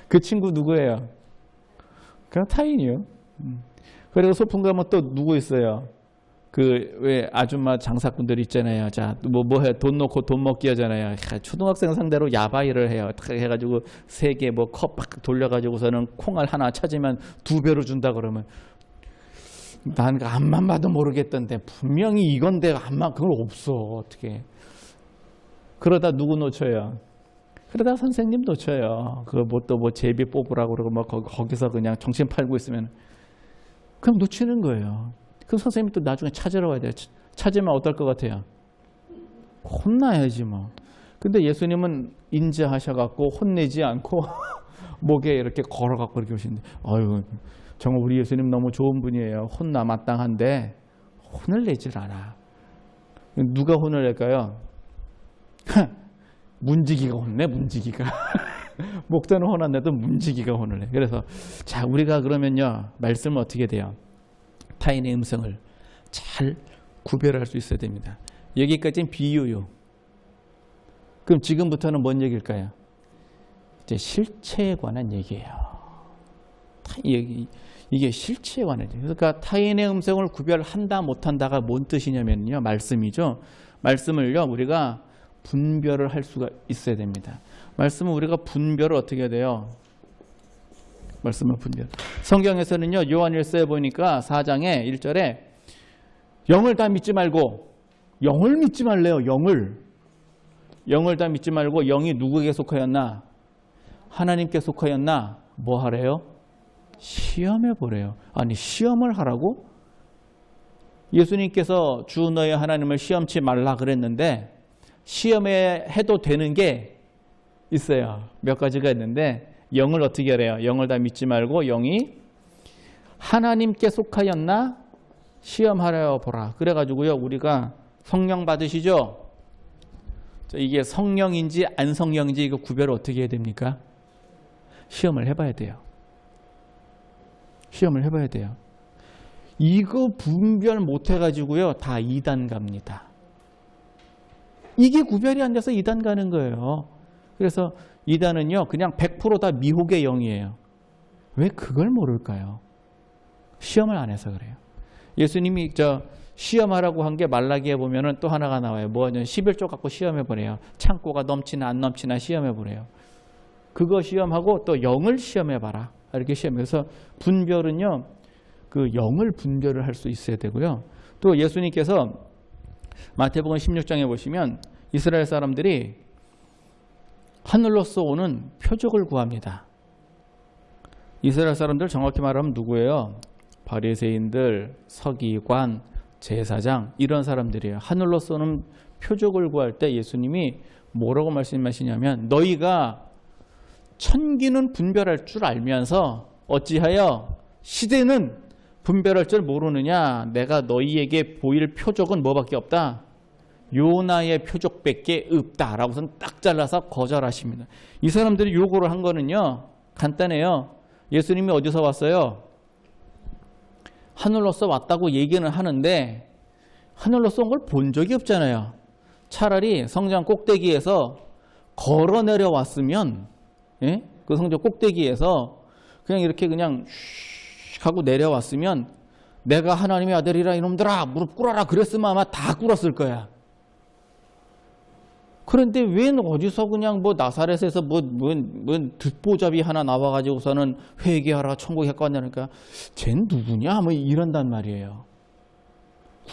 Speaker 4: 그 친구 누구예요? 그냥 타인이요. 그리고 소풍 가면 또 누구 있어요? 왜 아줌마 장사꾼들 있잖아요. 자, 뭐 해? 돈 놓고 돈 먹기 하잖아요. 초등학생 상대로 야바이를 해요. 해가지고 3개 컵 막 돌려가지고서는 콩알 하나 찾으면 2배로 준다 그러면 난 앞만 봐도 모르겠던데 분명히 이건데 그걸 없어. 어떻게. 그러다 누구 놓쳐요? 그러다 선생님 놓쳐요. 또 제비 뽑으라고 그러고 거기서 그냥 정신 팔고 있으면 그럼 놓치는 거예요. 그럼 선생님이 또 나중에 찾으러 와야 돼요. 찾으면 어떨 것 같아요? 혼나야지 뭐. 근데 예수님은 인자하셔갖고 혼내지 않고 목에 이렇게 걸어갖고 이렇게 오시는데, 아유, 정말 우리 예수님 너무 좋은 분이에요. 혼나 마땅한데 혼을 내질 않아. 누가 혼을 낼까요? 문지기가 혼내, 문지기가. 목자는 혼 안 내도 문지기가 혼을 내. 그래서 자, 우리가 그러면요, 말씀은 어떻게 돼요? 타인의 음성을 잘 구별할 수 있어야 됩니다. 여기까지는 비유요. 그럼 지금부터는 뭔 얘기일까요? 이제 실체에 관한 얘기예요. 이게 실체에 관한 얘기예요. 그러니까 타인의 음성을 구별한다 못한다가 뭔 뜻이냐면요, 말씀이죠. 말씀을요, 우리가 분별을 할 수가 있어야 됩니다. 말씀은 우리가 분별을 어떻게 해야 돼요? 말씀을 분별. 성경에서는요, 요한일서에 보니까 4장에 1절에 영을 다 믿지 말고, 영을 믿지 말래요. 영을 다 믿지 말고 영이 누구에게 속하였나? 하나님께 속하였나? 뭐 하래요? 시험해 보래요. 아니, 시험을 하라고? 예수님께서 주 너의 하나님을 시험치 말라 그랬는데 시험에 해도 되는 게 있어요. 몇 가지가 있는데 영을 어떻게 하래요? 영을 다 믿지 말고 영이 하나님께 속하였나? 시험하려 보라. 그래가지고요, 우리가 성령 받으시죠? 이게 성령인지 안 성령인지 이거 구별을 어떻게 해야 됩니까? 시험을 해봐야 돼요. 시험을 해봐야 돼요. 이거 분별 못해가지고요, 다 2단 갑니다. 이게 구별이 안 돼서 2단 가는 거예요. 그래서 2단은요, 그냥 100% 다 미혹의 영이에요. 왜 그걸 모를까요? 시험을 안 해서 그래요. 예수님이 시험하라고 한 게 말라기에 보면은 또 하나가 나와요. 뭐냐면 11조 갖고 시험해 보래요. 창고가 넘치나 안 넘치나 시험해 보래요. 그거 시험하고 또 영을 시험해 봐라. 이렇게 시험해서 분별은요, 그 영을 분별을 할 수 있어야 되고요. 또 예수님께서 마태복음 16장에 보시면 이스라엘 사람들이 하늘로서 오는 표적을 구합니다. 이스라엘 사람들 정확히 말하면 누구예요? 바리새인들, 서기관, 제사장, 이런 사람들이에요. 하늘로서 오는 표적을 구할 때 예수님이 뭐라고 말씀하시냐면 너희가 천기는 분별할 줄 알면서 어찌하여 시대는 분별할 줄 모르느냐? 내가 너희에게 보일 표적은 뭐밖에 없다? 요나의 표적밖에 없다라고선 딱 잘라서 거절하십니다. 이 사람들이 요구를 한 거는요, 간단해요. 예수님이 어디서 왔어요? 하늘로서 왔다고 얘기는 하는데 하늘로서 온 걸 본 적이 없잖아요. 차라리 성전 꼭대기에서 걸어 내려왔으면, 예? 그 성전 꼭대기에서 그냥 이렇게 그냥 슉 하고 내려왔으면 내가 하나님의 아들이라 이놈들아 무릎 꿇어라 그랬으면 아마 다 꿇었을 거야. 그런데 왜 어디서 그냥 뭐 나사렛에서 뭐 듣보잡이 하나 나와가지고서는 회개하라 천국에 갖고 왔냐니까 쟨 누구냐 뭐 이런단 말이에요.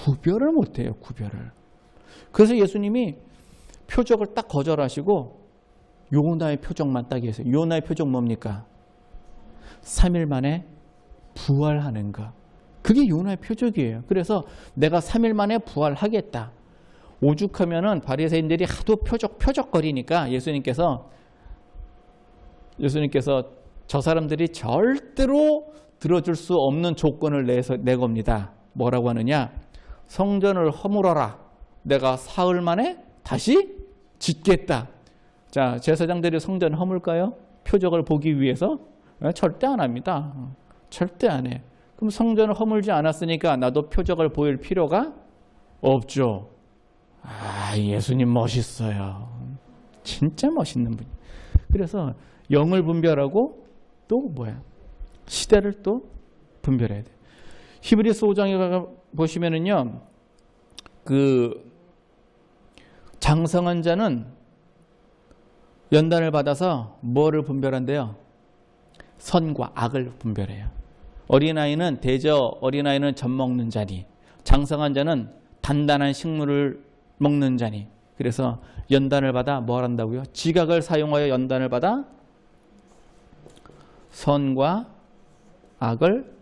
Speaker 4: 구별을 못해요. 구별을. 그래서 예수님이 표적을 딱 거절하시고 요나의 표적만 딱 했어요. 요나의 표적 뭡니까? 3일 만에 부활하는 것. 그게 요나의 표적이에요. 그래서 내가 3일 만에 부활하겠다. 오죽하면은 바리새인들이 하도 표적거리니까 예수님께서 저 사람들이 절대로 들어줄 수 없는 조건을 내겁니다. 뭐라고 하느냐? 성전을 허물어라. 내가 사흘 만에 다시 짓겠다. 자, 제사장들이 성전 허물까요? 표적을 보기 위해서? 절대 안 합니다. 절대 안 해. 그럼 성전을 허물지 않았으니까 나도 표적을 보일 필요가 없죠. 아, 예수님 멋있어요. 진짜 멋있는 분. 그래서 영을 분별하고 또 뭐야? 시대를 또 분별해야 돼. 히브리서 5장에 보시면은요, 그 장성한 자는 연단을 받아서 뭐를 분별한대요? 선과 악을 분별해요. 어린아이는 어린아이는 젖 먹는 자니, 장성한 자는 단단한 식물을 먹는 자니. 그래서 연단을 받아 뭘 한다고요? 지각을 사용하여 연단을 받아 선과 악을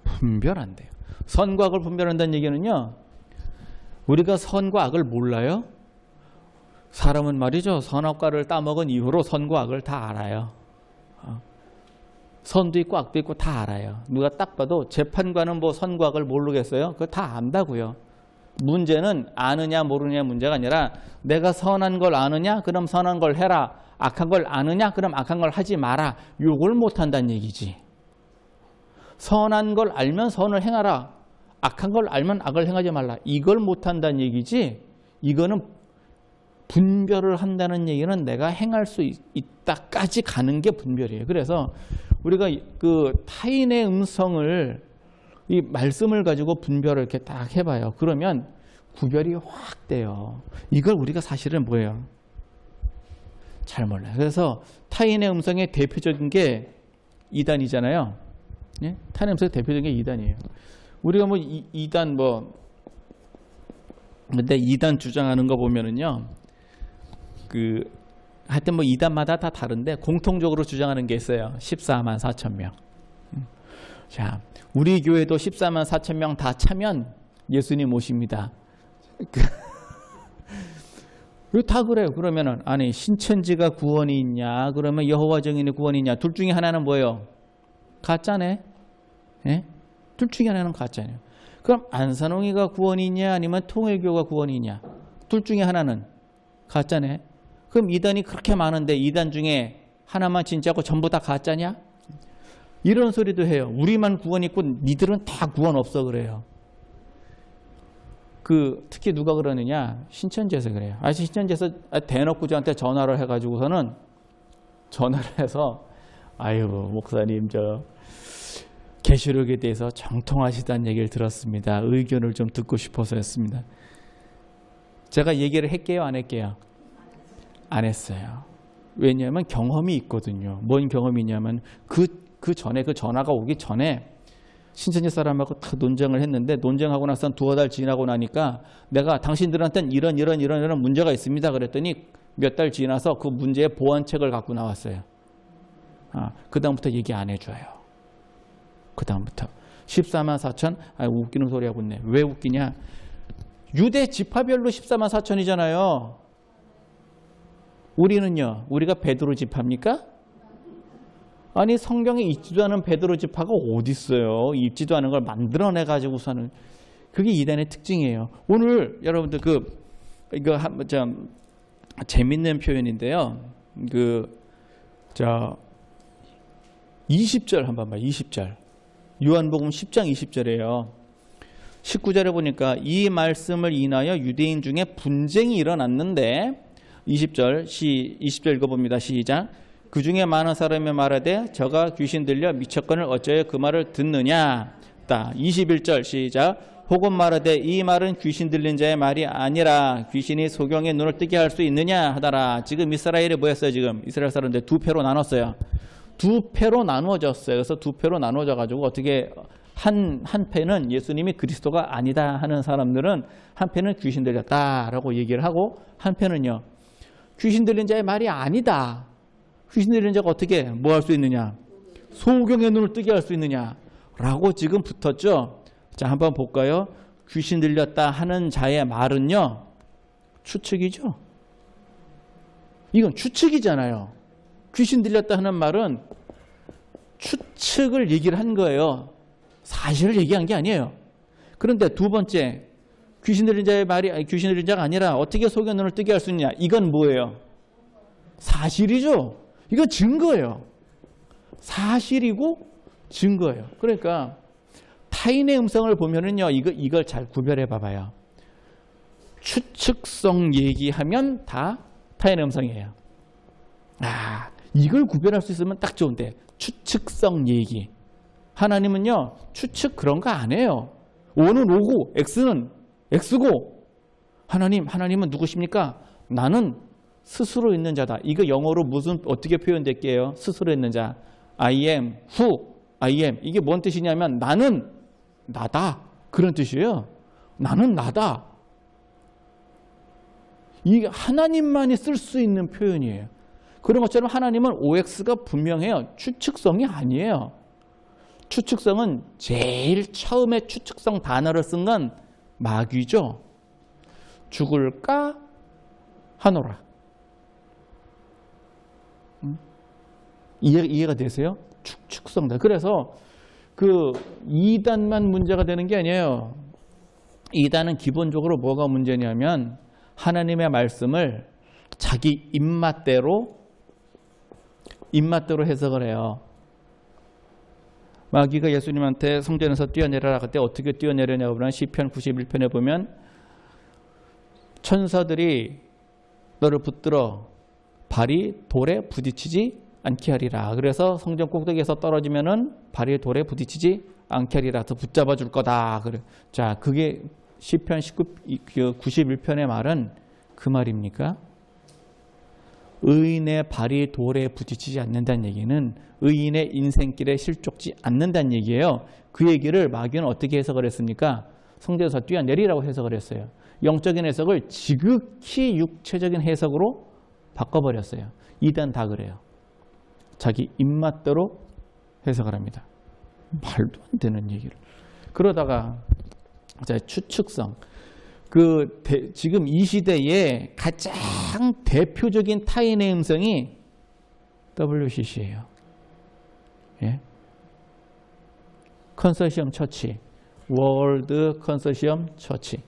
Speaker 4: 분별한대요. 선과 악을 분별한다는 얘기는요, 우리가 선과 악을 몰라요? 사람은 말이죠, 선악과를 따먹은 이후로 선과 악을 다 알아요. 선도 있고 악도 있고 다 알아요. 누가 딱 봐도 재판관은 뭐 선과 악을 모르겠어요? 그거 다 안다고요. 문제는 아느냐 모르느냐 문제가 아니라 내가 선한 걸 아느냐? 그럼 선한 걸 해라. 악한 걸 아느냐? 그럼 악한 걸 하지 마라. 요걸 못한다는 얘기지. 선한 걸 알면 선을 행하라. 악한 걸 알면 악을 행하지 말라. 이걸 못한다는 얘기지. 이거는 분별을 한다는 얘기는 내가 행할 수 있다까지 가는 게 분별이에요. 그래서 우리가 그 타인의 음성을, 이 말씀을 가지고 분별을 이렇게 딱 해봐요. 그러면 구별이 확 돼요. 이걸 우리가 사실은 뭐예요? 잘 몰라요. 그래서 타인의 음성의 대표적인 게 이단이잖아요. 예? 타인의 음성의 대표적인 게 이단이에요. 우리가 뭐 이단 근데 이단 주장하는 거 보면은요, 하여튼 뭐 이단마다 다 다른데 공통적으로 주장하는 게 있어요. 14만 4천 명. 자, 우리 교회도 14만 4천 명 다 차면 예수님 오십니다. 다 그래요. 그러면은 아니 신천지가 구원이 있냐? 그러면 여호와 증인의 구원이 있냐? 둘 중에 하나는 뭐예요? 가짜네. 예? 둘 중에 하나는 가짜네요. 그럼 안산홍이가 구원이 있냐? 아니면 통일교가 구원이 있냐? 둘 중에 하나는 가짜네. 그럼 이단이 그렇게 많은데 이단 중에 하나만 진짜고 전부 다 가짜냐? 이런 소리도 해요. 우리만 구원 있고 니들은 다 구원 없어 그래요. 특히 누가 그러느냐? 신천지에서 그래요. 신천지에서 대놓고 저한테 전화를 해가지고서는 전화를 해서 아유 목사님 저 계시록에 대해서 정통하시다는 얘기를 들었습니다. 의견을 좀 듣고 싶어서였습니다. 제가 얘기를 할게요, 안 할게요? 안 했어요. 왜냐하면 경험이 있거든요. 뭔 경험이 있냐면 그 전에 그 전화가 오기 전에 신천지 사람하고 다 논쟁을 했는데 논쟁하고 나서 두어 달 지나고 나니까 내가 당신들한테는 이런 문제가 있습니다. 그랬더니 몇 달 지나서 그 문제의 보완책을 갖고 나왔어요. 그 다음부터 얘기 안 해줘요. 그 다음부터 14만 4천 웃기는 소리 하고 있네. 왜 웃기냐? 유대 지파별로 14만 4천이잖아요. 우리는요, 우리가 베드로 지파입니까? 아니 성경에 있지도 않은 베드로 지파가 어디 있어요? 있지도 않은 걸 만들어내 가지고서는. 그게 이단의 특징이에요. 오늘 여러분들 이거 좀 재밌는 표현인데요. 20절 한번 봐. 20절. 요한복음 10장 20절이에요. 19절에 보니까 이 말씀을 인하여 유대인 중에 분쟁이 일어났는데 20절 읽어봅니다. 시작. 그 중에 많은 사람이 말하되 저가 귀신 들려 미쳤거늘 어찌하여 그 말을 듣느냐. 21절 시작. 혹은 말하되 이 말은 귀신 들린 자의 말이 아니라 귀신이 소경의 눈을 뜨게 할 수 있느냐 하더라. 지금 이스라엘이 뭐였어요? 지금 이스라엘 사람들 두 패로 나눴어요. 두 패로 나누어졌어요. 그래서 두 패로 나누어져 가지고 어떻게 한 패는 예수님이 그리스도가 아니다 하는 사람들은 한 패는 귀신 들렸다라고 얘기를 하고 한 패는요. 귀신 들린 자의 말이 아니다. 귀신 들린 자가 어떻게 뭐 할 수 있느냐? 소경의 눈을 뜨게 할 수 있느냐라고 지금 붙었죠. 자, 한번 볼까요? 귀신 들렸다 하는 자의 말은요. 추측이죠. 이건 추측이잖아요. 귀신 들렸다 하는 말은 추측을 얘기를 한 거예요. 사실을 얘기한 게 아니에요. 그런데 두 번째, 귀신 들린 자의 말이 귀신 들린 자가 아니라 어떻게 소경의 눈을 뜨게 할 수 있느냐? 이건 뭐예요? 사실이죠. 이건 증거예요. 사실이고 증거예요. 그러니까 타인의 음성을 보면은요, 이걸 잘 구별해 봐봐요. 추측성 얘기하면 다 타인의 음성이에요. 이걸 구별할 수 있으면 딱 좋은데, 추측성 얘기. 하나님은요, 추측 그런 거 안 해요. O는 O고, X는 X고, 하나님은 누구십니까? 나는 스스로 있는 자다. 이거 영어로 어떻게 표현될게요? 스스로 있는 자. I am, who, I am. 이게 뭔 뜻이냐면, 나는 나다. 그런 뜻이에요. 나는 나다. 이게 하나님만이 쓸 수 있는 표현이에요. 그런 것처럼 하나님은 OX가 분명해요. 추측성이 아니에요. 추측성은 제일 처음에 추측성 단어를 쓴 건 마귀죠. 죽을까 하노라. 이해가 되세요? 추측성. 그래서 이단만 문제가 되는 게 아니에요. 이단은 기본적으로 뭐가 문제냐면 하나님의 말씀을 자기 입맛대로 해석을 해요. 마귀가 예수님한테 성전에서 뛰어내려라. 그때 어떻게 뛰어내려냐고 보면 시편 91편에 보면 천사들이 너를 붙들어 발이 돌에 부딪히지 않게 하리라. 그래서 성전 꼭대기에서 떨어지면은 발이 돌에 부딪히지 않게 하리라. 더 붙잡아 줄 거다. 그래. 자, 그게 시편 91편의 말은 그 말입니까? 의인의 발이 돌에 부딪히지 않는다는 얘기는 의인의 인생길에 실족지 않는다는 얘기예요. 그 얘기를 마귀는 어떻게 해석을 했습니까? 성전에서 뛰어내리라고 해석을 했어요. 영적인 해석을 지극히 육체적인 해석으로 바꿔버렸어요. 이단 다 그래요. 자기 입맛대로 해석을 합니다. 말도 안 되는 얘기를. 그러다가 추측성. 지금 이 시대에 가장 대표적인 타인의 음성이 WCC예요. 예? 컨소시엄 처치, 월드 컨소시엄 처치,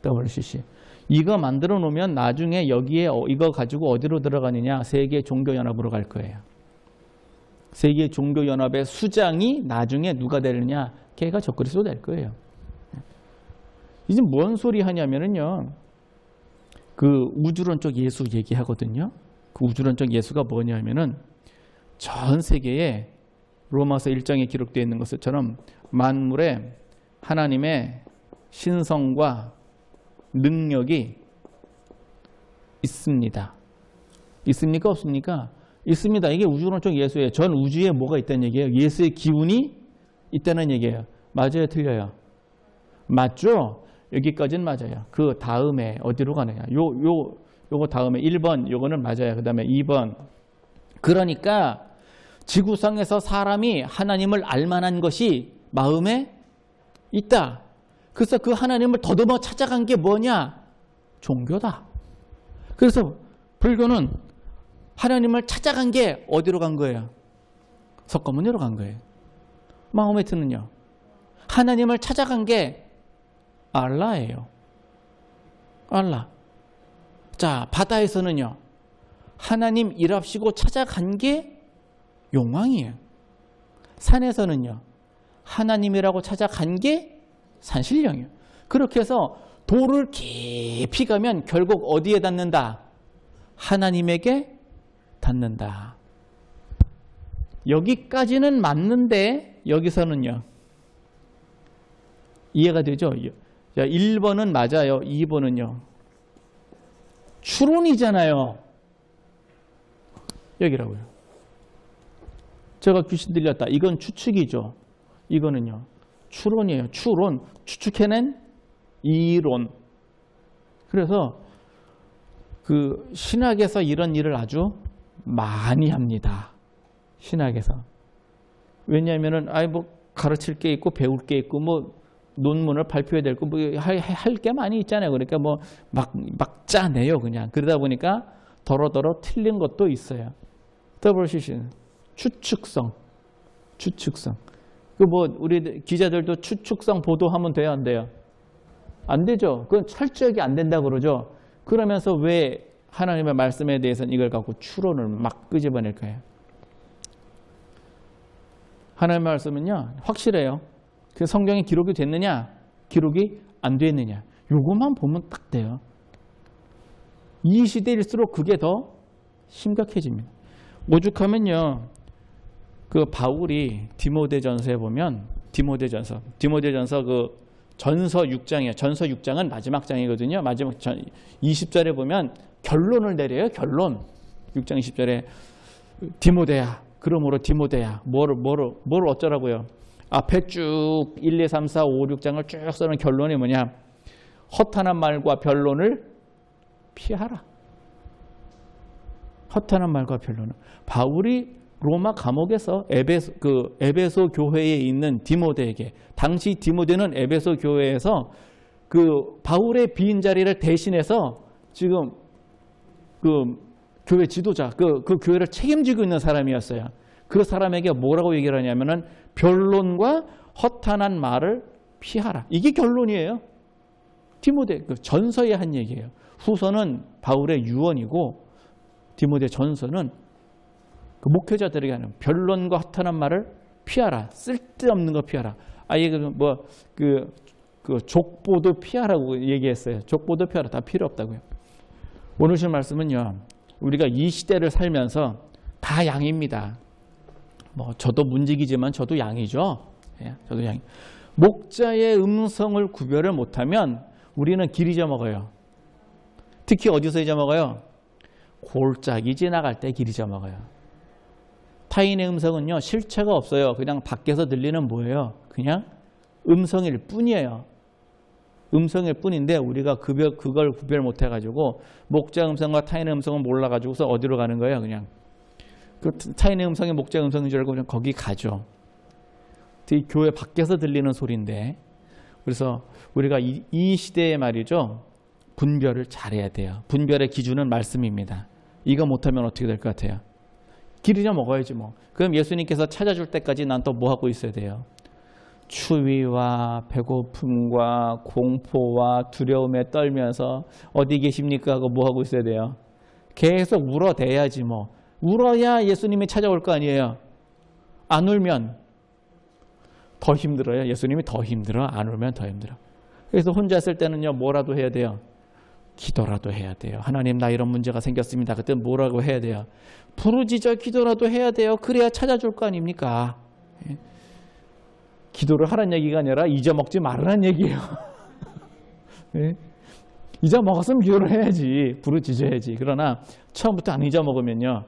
Speaker 4: WCC. 이거 만들어 놓으면 나중에 여기에 이거 가지고 어디로 들어가느냐? 세계 종교연합으로 갈 거예요. 세계 종교연합의 수장이 나중에 누가 되느냐? 걔가 적그리스도 될 거예요. 이제 뭔 소리 하냐면은요. 우주론적 예수 얘기하거든요. 그 우주론적 예수가 뭐냐면은 전 세계에 로마서 1장에 기록되어 있는 것처럼 만물에 하나님의 신성과 능력이 있습니다. 있습니까? 없습니까? 있습니다. 이게 우주론적 예수예요. 전 우주에 뭐가 있다는 얘기예요? 예수의 기운이 있다는 얘기예요. 맞아요? 틀려요? 맞죠? 여기까지는 맞아요. 그 다음에 어디로 가느냐? 요거 다음에 1번 요거는 맞아요. 그 다음에 2번. 그러니까 지구상에서 사람이 하나님을 알만한 것이 마음에 있다. 그래서 그 하나님을 더듬어 찾아간 게 뭐냐? 종교다. 그래서 불교는 하나님을 찾아간 게 어디로 간 거예요? 석가모니로 간 거예요. 마호메트는요. 하나님을 찾아간 게 알라예요. 알라. 자, 바다에서는요, 하나님 일합시고 찾아간 게 용왕이에요. 산에서는요, 하나님이라고 찾아간 게 산신령이에요. 그렇게 해서 도를 깊이 가면 결국 어디에 닿는다? 하나님에게 닿는다. 여기까지는 맞는데 여기서는요, 이해가 되죠? 자, 1번은 맞아요. 2번은요, 추론이잖아요. 여기라고요. 제가 귀신 들렸다. 이건 추측이죠. 이거는요, 추론이에요. 추론. 추측해낸 이론. 그래서 그 신학에서 이런 일을 아주 많이 합니다. 신학에서. 왜냐하면은 뭐 가르칠 게 있고 배울 게 있고 뭐 논문을 발표해야 되고 뭐 할 게 많이 있잖아요. 그러니까 뭐 막 짜내요 그냥. 그러다 보니까 더러더러 틀린 것도 있어요. 더블시신 추측성. 그 뭐 우리 기자들도 추측성 보도하면 돼요, 안 돼요? 안 되죠. 그건 철저하게 안 된다 그러죠. 그러면서 왜 하나님의 말씀에 대해서는 이걸 갖고 추론을 막 끄집어낼까요? 하나님의 말씀은요, 확실해요. 그 성경에 기록이 됐느냐, 기록이 안 됐느냐, 요것만 보면 딱 돼요. 이 시대일수록 그게 더 심각해집니다. 오죽하면요, 그 바울이 디모데전서에 보면, 디모데전서 그 전서 6장이에요. 전서 6장은 마지막 장이거든요. 마지막 20절에 보면 결론을 내려요. 결론. 6장 20절에 디모데야. 그러므로 디모데야. 뭘 어쩌라고요? 앞에 쭉 1, 2, 3, 4, 5, 6장을 쭉 써는 결론이 뭐냐? 허탄한 말과 변론을 피하라. 허탄한 말과 변론은. 바울이 로마 감옥에서 에베소 교회에 있는 디모데에게, 당시 디모데는 에베소 교회에서 그 바울의 빈 자리를 대신해서 지금 그 교회 지도자, 그 교회를 책임지고 있는 사람이었어요. 그 사람에게 뭐라고 얘기를 하냐면은 변론과 허탄한 말을 피하라. 이게 결론이에요. 디모데 그 전서에 한 얘기예요. 후서는 바울의 유언이고 디모데 전서는 그 목회자들에게 하는 변론과 허탄한 말을 피하라. 쓸데없는 거 피하라. 아예 그 족보도 피하라고 얘기했어요. 족보도 피하라. 다 필요 없다고요. 오늘 신 말씀은요, 우리가 이 시대를 살면서 다 양입니다. 뭐 저도 문직이지만 저도 양이죠. 예, 저도 양. 목자의 음성을 구별을 못하면 우리는 길 잊어먹어요. 특히 어디서 잊어먹어요? 골짜기 지나갈 때 길 잊어먹어요. 타인의 음성은요, 실체가 없어요. 그냥 밖에서 들리는 뭐예요? 그냥 음성일 뿐이에요. 음성일 뿐인데 우리가 그걸 구별 못해가지고 목자 음성과 타인의 음성을 몰라가지고서 어디로 가는 거예요? 그냥 그 타인의 음성이 목자 음성인 줄 알고 그냥 거기 가죠. 교회 밖에서 들리는 소리인데, 그래서 우리가 이 시대에 말이죠, 분별을 잘해야 돼요. 분별의 기준은 말씀입니다. 이거 못하면 어떻게 될 것 같아요? 길 잊어먹어야지 뭐. 그럼 예수님께서 찾아줄 때까지 난 또 뭐 하고 있어야 돼요? 추위와 배고픔과 공포와 두려움에 떨면서 어디 계십니까 하고 뭐 하고 있어야 돼요? 계속 울어대야지 뭐. 울어야 예수님이 찾아올 거 아니에요. 안 울면 더 힘들어요. 예수님이 더 힘들어. 안 울면 더 힘들어. 그래서 혼자 있을 때는요, 뭐라도 해야 돼요? 기도라도 해야 돼요. 하나님, 나 이런 문제가 생겼습니다. 그때 뭐라고 해야 돼요? 부르짖어 기도라도 해야 돼요. 그래야 찾아줄 거 아닙니까? 예? 기도를 하라는 얘기가 아니라 잊어먹지 말라는 얘기예요. 예? 잊어먹었으면 기도를 해야지. 부르짖어야지. 그러나 처음부터 안 잊어먹으면요,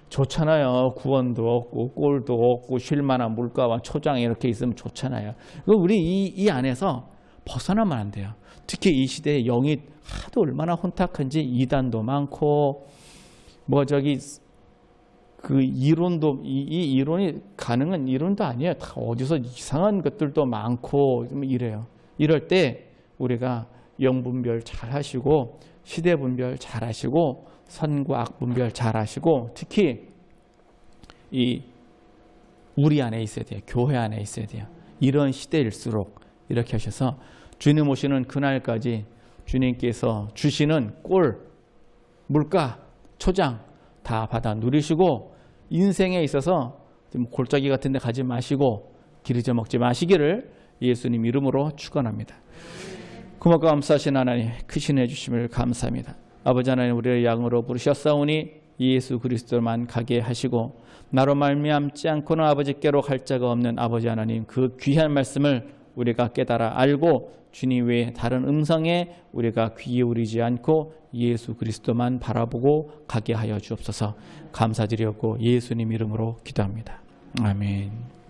Speaker 4: 좋잖아요. 구원도 없고 꼴도 없고 쉴만한 물가와 초장이 이렇게 있으면 좋잖아요. 우리 이 안에서 벗어나면 안 돼요. 특히 이 시대에 영이 하도 얼마나 혼탁한지, 이단도 많고 그 이론도 이 이론이 가능한 이론도 아니에요. 다 어디서 이상한 것들도 많고 좀 이래요. 이럴 때 우리가 영 분별 잘 하시고 시대 분별 잘 하시고 선과 악 분별 잘 하시고, 특히 우리 안에 있어야 돼요. 교회 안에 있어야 돼요. 이런 시대일수록 이렇게 하셔서 주님 오시는 그날까지 주님께서 주시는 꼴, 물가, 초장 다 받아 누리시고 인생에 있어서 좀 골짜기 같은 데 가지 마시고 기르져 먹지 마시기를 예수님 이름으로 축원합니다. 고맙고 감사하신 하나님, 크신 해주심을 감사합니다. 아버지 하나님, 우리를 양으로 부르셨사오니 예수 그리스도만 가게 하시고 나로 말미암지 않고는 아버지께로 갈 자가 없는 아버지 하나님, 그 귀한 말씀을 우리가 깨달아 알고 주님 외에 다른 음성에 우리가 귀 기울이지 않고 예수 그리스도만 바라보고 가게 하여 주옵소서. 감사드렸고 예수님 이름으로 기도합니다. 아멘.